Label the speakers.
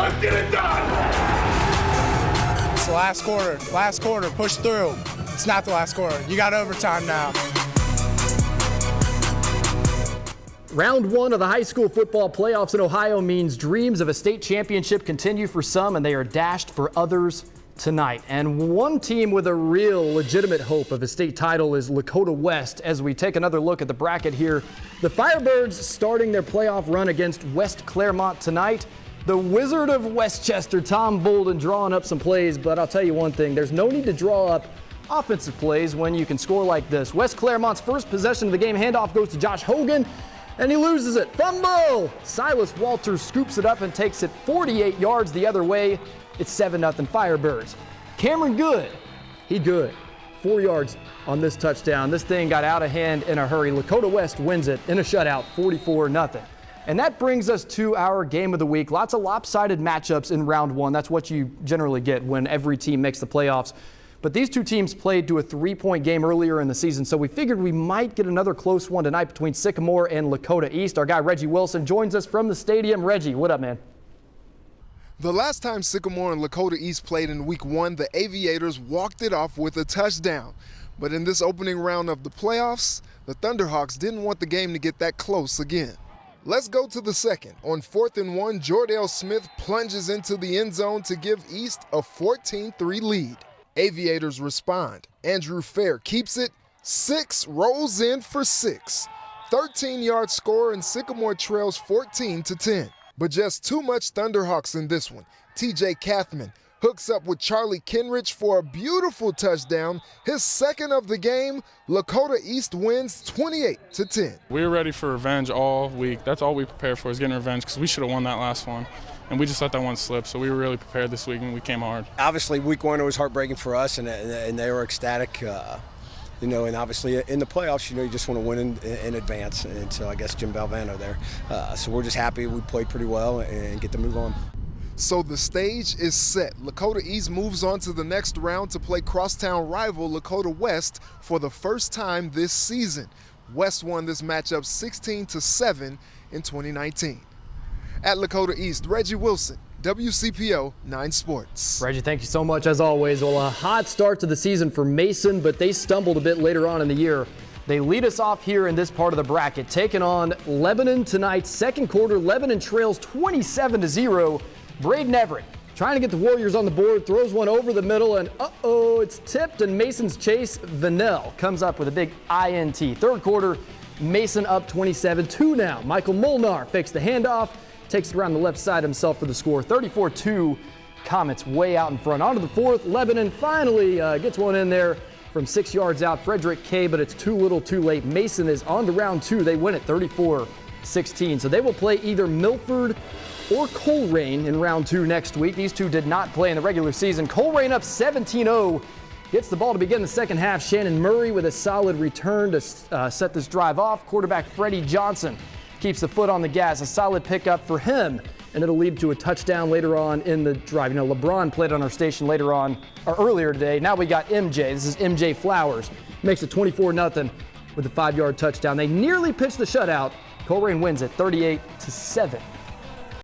Speaker 1: Let's get it done!
Speaker 2: It's the last quarter. Last quarter. Push through. It's not the last quarter. You got overtime now.
Speaker 3: Round one of the high school football playoffs in Ohio means dreams of a state championship continue for some, and they are dashed for others tonight. And one team with a real legitimate hope of a state title is Lakota West. As we take another look at the bracket here, the Firebirds starting their playoff run against West Clermont tonight. The Wizard of Westchester, Tom Bolden, drawing up some plays, but I'll tell you one thing, there's no need to draw up offensive plays when you can score like this. West Clermont's first possession of the game, handoff goes to Josh Hogan, and he loses it. Fumble! Silas Walters scoops it up and takes it 48 yards the other way. It's 7-0 Firebirds. Cameron Good, he good. 4 yards on this touchdown. This thing got out of hand in a hurry. Lakota West wins it in a shutout, 44-0. And that brings us to our game of the week. Lots of lopsided matchups in round one. That's what you generally get when every team makes the playoffs. But these two teams played to a 3-point game earlier in the season, so we figured we might get another close one tonight between Sycamore and Lakota East. Our guy Reggie Wilson joins us from the stadium. Reggie, what up, man?
Speaker 4: The last time Sycamore and Lakota East played in week one, the Aviators walked it off with a touchdown. But in this opening round of the playoffs, the Thunderhawks didn't want the game to get that close again. Let's go to the second. On 4th and 1, Jordale Smith plunges into the end zone to give East a 14-3 lead. Aviators respond. Andrew Fair keeps it. 6 rolls in for 6. 13-yard score, and Sycamore trails 14-10. But just too much Thunderhawks in this one. TJ Kathman hooks up with Charlie KENRICH for a beautiful touchdown. His second of the game. Lakota East wins 28-10.
Speaker 5: We were ready for revenge all week. That's all we prepared for, is getting revenge, because we should have won that last one. And we just let that one slip, so we were really prepared this week, and we came hard.
Speaker 6: Obviously, week one, it was heartbreaking for us, and they were ecstatic. And obviously in the playoffs, you just want to win in advance. And so I guess Jim Valvano there. So we're just happy we played pretty well and get to move on.
Speaker 4: So the stage is set. Lakota East moves on to the next round to play crosstown rival Lakota West for the first time this season. West won this matchup 16-7 in 2019. At Lakota East, Reggie Wilson, WCPO 9 Sports.
Speaker 3: Reggie, thank you so much as always. Well, a hot start to the season for Mason, but they stumbled a bit later on in the year. They lead us off here in this part of the bracket, taking on Lebanon tonight. Second quarter, Lebanon trails 27-0. Braden Everett trying to get the Warriors on the board, throws one over the middle, and it's tipped, and Mason's Chase Vanell comes up with a big INT. Third quarter, Mason up 27-2 now. Michael Molnar fakes the handoff, takes it around the left side himself for the score. 34-2, Comets way out in front. On to the fourth, Lebanon finally gets one in there from 6 yards out. Frederick K, but it's too little too late. Mason is on to round two. They win it 34-16. So they will play either Milford or Colerain in round two next week. These two did not play in the regular season. Colerain up 17-0. Gets the ball to begin the second half. Shannon Murray with a solid return to set this drive off. Quarterback Freddie Johnson keeps the foot on the gas. A solid pickup for him, and it'll lead to a touchdown later on in the drive. LeBron played on our station earlier today. Now we got MJ. This is MJ Flowers. Makes it 24-0 with a 5-yard touchdown. They nearly pitched the shutout. Colerain wins it 38-7.